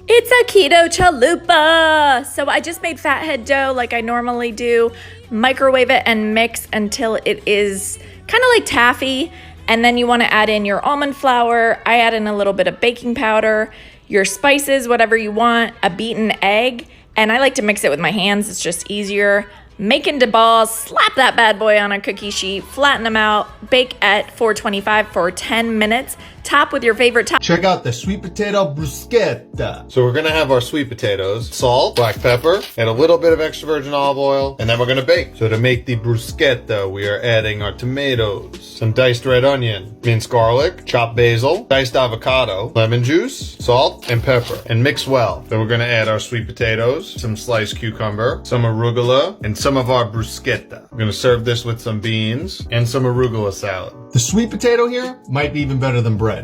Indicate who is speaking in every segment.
Speaker 1: It's a keto chalupa! So I just made fathead dough like I normally do, microwave it and mix until it is kind of like taffy. And then you want to add in your almond flour. I add in a little bit of baking powder, your spices, whatever you want, a beaten egg. And I like to mix it with my hands, it's just easier. Make into balls, slap that bad boy on a cookie sheet, flatten them out, bake at 425 for 10 minutes. Top with your favorite top.
Speaker 2: Check out the sweet potato bruschetta.
Speaker 3: So we're gonna have our sweet potatoes, salt, black pepper, and a little bit of extra virgin olive oil, and then we're gonna bake. So to make the bruschetta, we are adding our tomatoes, some diced red onion, minced garlic, chopped basil, diced avocado, lemon juice, salt, and pepper, and mix well. Then we're gonna add our sweet potatoes, some sliced cucumber, some arugula, and some of our bruschetta. We're gonna serve this with some beans and some arugula salad.
Speaker 2: The sweet potato here might be even better than bread.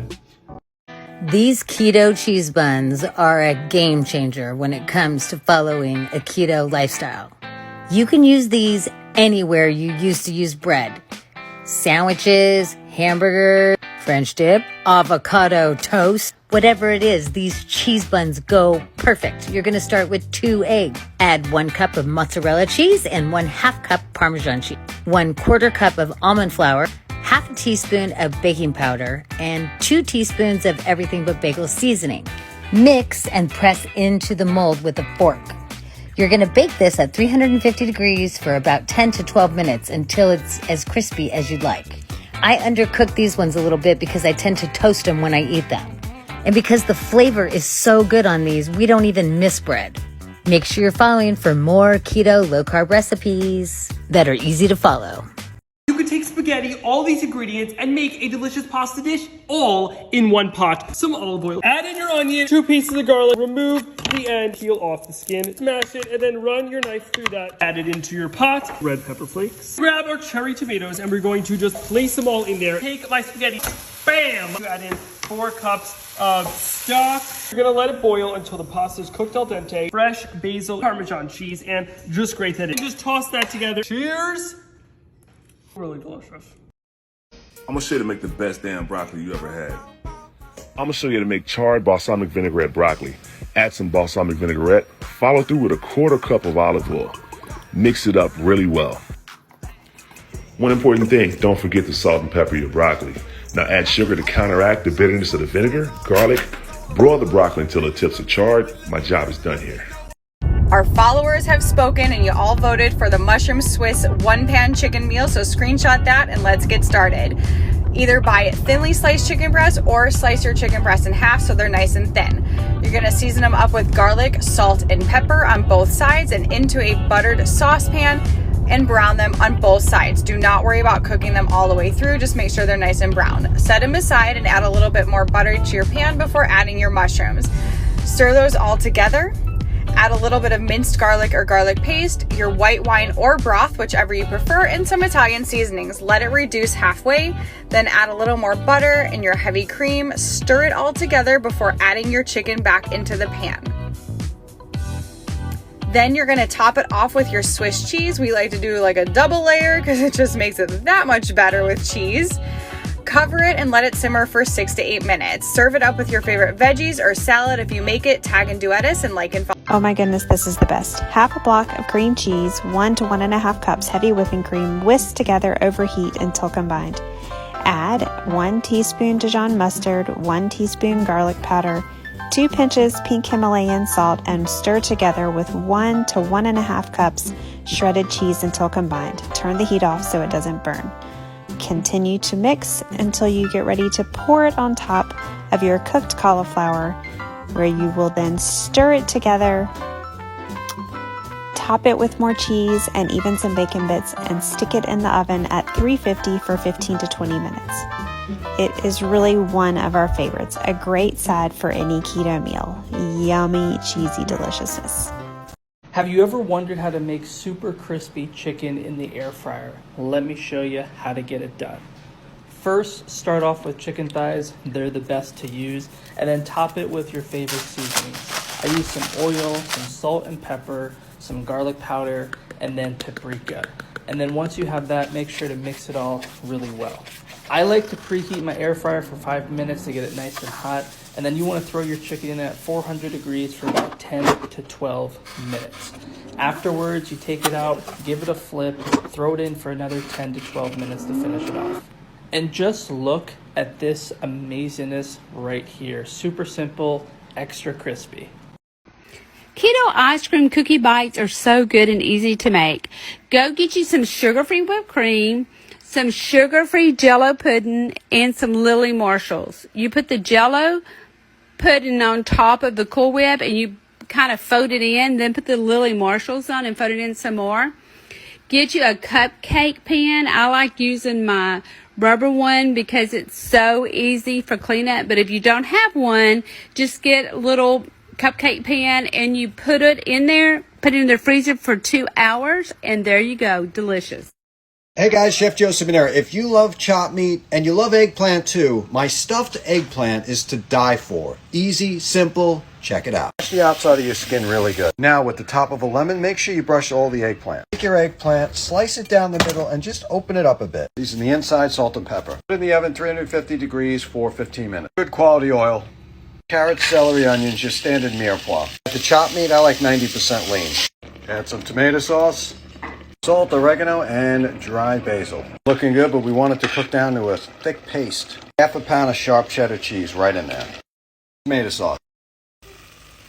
Speaker 4: These keto cheese buns are a game changer when it comes to following a keto lifestyle. You can use these anywhere you used to use bread. Sandwiches, hamburgers, French dip, avocado toast, whatever it is, these cheese buns go perfect. You're going to start with 2 eggs. Add 1 cup of mozzarella cheese and 1/2 cup Parmesan cheese. 1/4 cup of almond flour, 1/2 teaspoon of baking powder, and 2 teaspoons of everything but bagel seasoning. Mix and press into the mold with a fork. You're going to bake this at 350 degrees for about 10 to 12 minutes until it's as crispy as you'd like. I undercook these ones a little bit because I tend to toast them when I eat them. And because the flavor is so good on these, we don't even miss bread. Make sure you're following for more keto low-carb recipes that are easy to follow.
Speaker 5: You could take spaghetti, all these ingredients, and make a delicious pasta dish all in one pot. Some olive oil. Add in your onion, 2 pieces of garlic, remove the end, peel off the skin, smash it, and then run your knife through that. Add it into your pot. Red pepper flakes. Grab our cherry tomatoes, and we're going to just place them all in there. Take my spaghetti, bam! You add in 4 cups of stock. You're gonna let it boil until the pasta is cooked al dente. Fresh basil, Parmesan cheese, and just grate that in. Just toss that together. Cheers! Really delicious.
Speaker 6: I'm gonna show you to make the best damn broccoli you ever had. I'm gonna show you how to make charred balsamic vinaigrette broccoli. Add some balsamic vinaigrette, follow through with 1/4 cup of olive oil. Mix it up really well. One important thing, don't forget to salt and pepper your broccoli. Now add sugar to counteract the bitterness of the vinegar, garlic. Broil the broccoli until the tips are charred. My job is done here.
Speaker 7: Our followers have spoken and you all voted for the mushroom Swiss 1-pan chicken meal, so screenshot that and let's get started. Either buy thinly sliced chicken breasts or slice your chicken breasts in half so they're nice and thin. You're gonna season them up with garlic, salt, and pepper on both sides and into a buttered saucepan and brown them on both sides. Do not worry about cooking them all the way through, just make sure they're nice and brown. Set them aside and add a little bit more butter to your pan before adding your mushrooms. Stir those all together. Add a little bit of minced garlic or garlic paste, your white wine or broth, whichever you prefer, and some Italian seasonings. Let it reduce halfway, then add a little more butter and your heavy cream. Stir it all together before adding your chicken back into the pan. Then you're gonna top it off with your Swiss cheese. We like to do like a double layer because it just makes it that much better with cheese. Cover it and let it simmer for 6 to 8 minutes. Serve it up with your favorite veggies or salad. If you make it, tag and duettus and like and follow.
Speaker 8: Oh my goodness, this is the best. 1/2 block of cream cheese, 1 to 1.5 cups heavy whipping cream, whisked together over heat until combined. Add 1 teaspoon Dijon mustard, 1 teaspoon garlic powder, 2 pinches pink Himalayan salt, and stir together with 1 to 1.5 cups shredded cheese until combined. Turn the heat off so it doesn't burn. Continue to mix until you get ready to pour it on top of your cooked cauliflower, where you will then stir it together, top it with more cheese and even some bacon bits, and stick it in the oven at 350 for 15 to 20 minutes. It is really one of our favorites, a great side for any keto meal. Yummy, cheesy deliciousness.
Speaker 5: Have you ever wondered how to make super crispy chicken in the air fryer? Let me show you how to get it done. First, start off with chicken thighs. They're the best to use. And then top it with your favorite seasonings. I use some oil, some salt and pepper, some garlic powder, and then paprika. And then once you have that, make sure to mix it all really well.
Speaker 9: I like to preheat my air fryer for 5 minutes to get it nice and hot. And then you want to throw your chicken in at 400 degrees for about 10 to 12 minutes. Afterwards, you take it out, give it a flip, throw it in for another 10 to 12 minutes to finish it off. And just look at this amazingness right here. Super simple, extra crispy.
Speaker 10: Keto ice cream cookie bites are so good and easy to make. Go get you some sugar-free whipped cream, some sugar-free Jell-O pudding, and some Lily Marshalls. You put the Jell-O pudding on top of the Cool Whip and you kind of fold it in, then put the Lily Marshalls on and fold it in some more. Get you a cupcake pan. I like using my rubber one because it's so easy for cleanup. But if you don't have one, just get a little cupcake pan and you put it in there, put it in the freezer for 2 hours, and there you go. Delicious.
Speaker 11: Hey guys, Chef Joe Sabinera. If you love chopped meat and you love eggplant too, my stuffed eggplant is to die for. Easy, simple, check it out. Wash the outside of your skin really good. Now with the top of a lemon, make sure you brush all the eggplant. Take your eggplant, slice it down the middle, and just open it up a bit. Season the inside, salt and pepper. Put it in the oven 350 degrees for 15 minutes. Good quality oil. Carrots, celery, onions, your standard mirepoix. The chopped meat, I like 90% lean. Add some tomato sauce. Salt, oregano, and dry basil. Looking good, but we want it to cook down to a thick paste. Half a pound of sharp cheddar cheese right in there. Tomato sauce.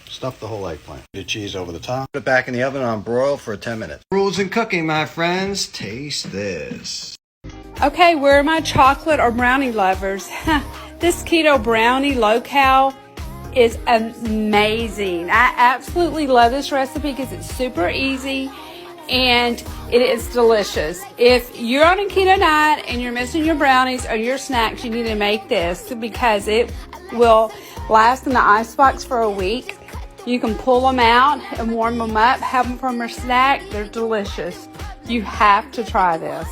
Speaker 11: Stuff the whole eggplant. Your cheese over the top. Put it back in the oven on broil for 10 minutes. Rules in cooking, my friends. Taste this.
Speaker 10: Okay, where are my chocolate or brownie lovers? This keto brownie low-cal is amazing. I absolutely love this recipe because it's super easy and it is delicious. If you're on a keto diet and you're missing your brownies or your snacks, you need to make this because it will last in the icebox for a week. You can pull them out and warm them up, have them from your snack. They're delicious. You have to try this.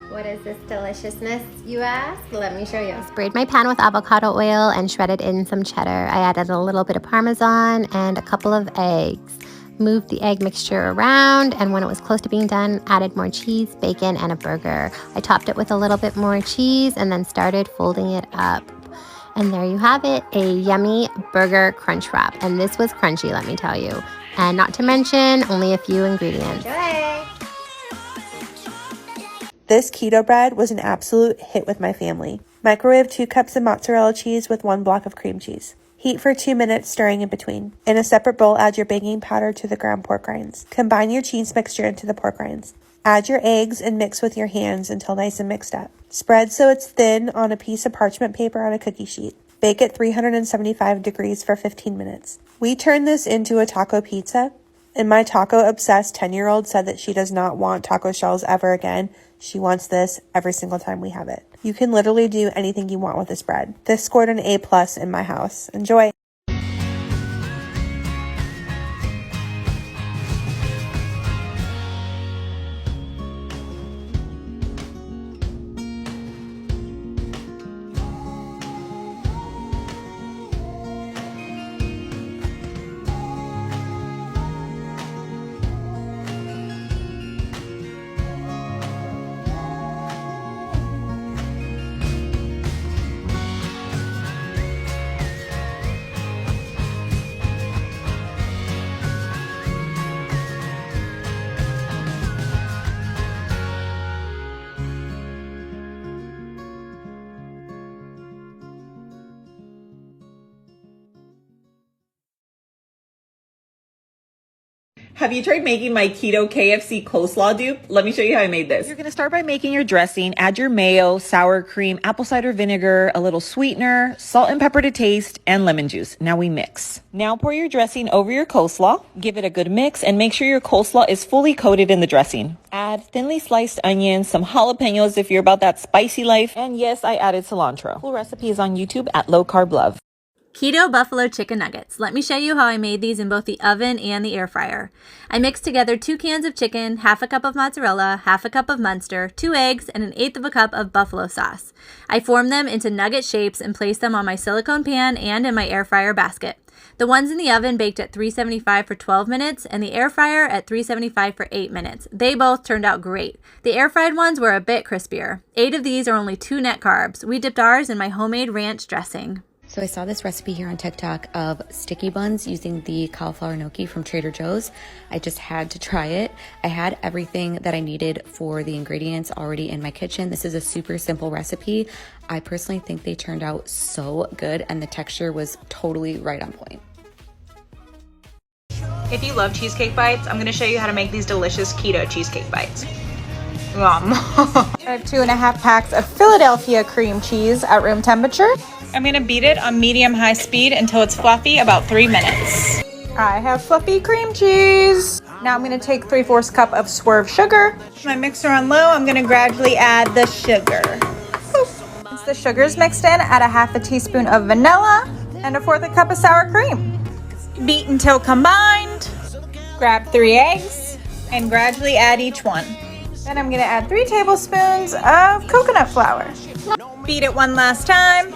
Speaker 12: What is this deliciousness, you ask? Let me show you. I sprayed my pan with avocado oil and shredded in some cheddar. I added a little bit of Parmesan and a couple of eggs. Moved the egg mixture around, and when it was close to being done, added more cheese, bacon, and a burger. I topped it with a little bit more cheese and then started folding it up. And there you have it, a yummy burger crunch wrap. And this was crunchy, let me tell you. And not to mention, only a few ingredients. Enjoy!
Speaker 8: This keto bread was an absolute hit with my family. Microwave 2 cups of mozzarella cheese with 1 block of cream cheese. Heat for 2 minutes, stirring in between. In a separate bowl, add your baking powder to the ground pork rinds. Combine your cheese mixture into the pork rinds. Add your eggs and mix with your hands until nice and mixed up. Spread so it's thin on a piece of parchment paper on a cookie sheet. Bake at 375 degrees for 15 minutes. We turned this into a taco pizza, and my taco-obsessed 10-year-old said that she does not want taco shells ever again. She wants this every single time we have it. You can literally do anything you want with this bread. This scored an A+ in my house. Enjoy.
Speaker 13: Have you tried making my keto KFC coleslaw dupe? Let me show you how I made this. You're gonna start by making your dressing. Add your mayo, sour cream, apple cider vinegar, a little sweetener, salt and pepper to taste, and lemon juice. Now we mix. Now pour your dressing over your coleslaw. Give it a good mix and make sure your coleslaw is fully coated in the dressing. Add thinly sliced onions, some jalapenos if you're about that spicy life, and yes, I added cilantro. Full recipe is on YouTube at Low Carb Love.
Speaker 14: Keto buffalo chicken nuggets. Let me show you how I made these in both the oven and the air fryer. I mixed together 2 cans of chicken, half a cup of mozzarella, half a cup of Munster, 2 eggs, and 1/8 of a cup of buffalo sauce. I formed them into nugget shapes and placed them on my silicone pan and in my air fryer basket. The ones in the oven baked at 375 for 12 minutes and the air fryer at 375 for 8 minutes. They both turned out great. The air fried ones were a bit crispier. 8 of these are only 2 net carbs. We dipped ours in my homemade ranch dressing.
Speaker 15: So I saw this recipe here on TikTok of sticky buns using the cauliflower gnocchi from Trader Joe's. I just had to try it. I had everything that I needed for the ingredients already in my kitchen. This is a super simple recipe. I personally think they turned out so good and the texture was totally right on point.
Speaker 7: If you love Cheesecake Bites, I'm gonna show you how to make these delicious keto Cheesecake Bites. Yum. I have 2.5 packs of Philadelphia cream cheese at room temperature. I'm gonna beat it on medium-high speed until it's fluffy, about 3 minutes. I have fluffy cream cheese. Now I'm gonna take 3/4 cup of Swerve sugar. My mixer on low, I'm gonna gradually add the sugar. Once the sugar is mixed in, add 1/2 teaspoon of vanilla and 1/4 cup of sour cream. Beat until combined. Grab 3 eggs and gradually add each one. Then I'm gonna add 3 tablespoons of coconut flour. Beat it one last time.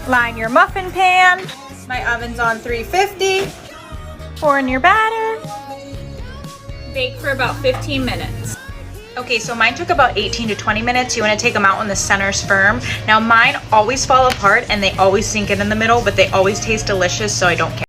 Speaker 7: Line your muffin pan. My oven's on 350. Pour in your batter. Bake for about 15 minutes. Okay, so mine took about 18 to 20 minutes. You wanna take them out when the center's firm. Now mine always fall apart and they always sink in the middle, but they always taste delicious, so I don't care.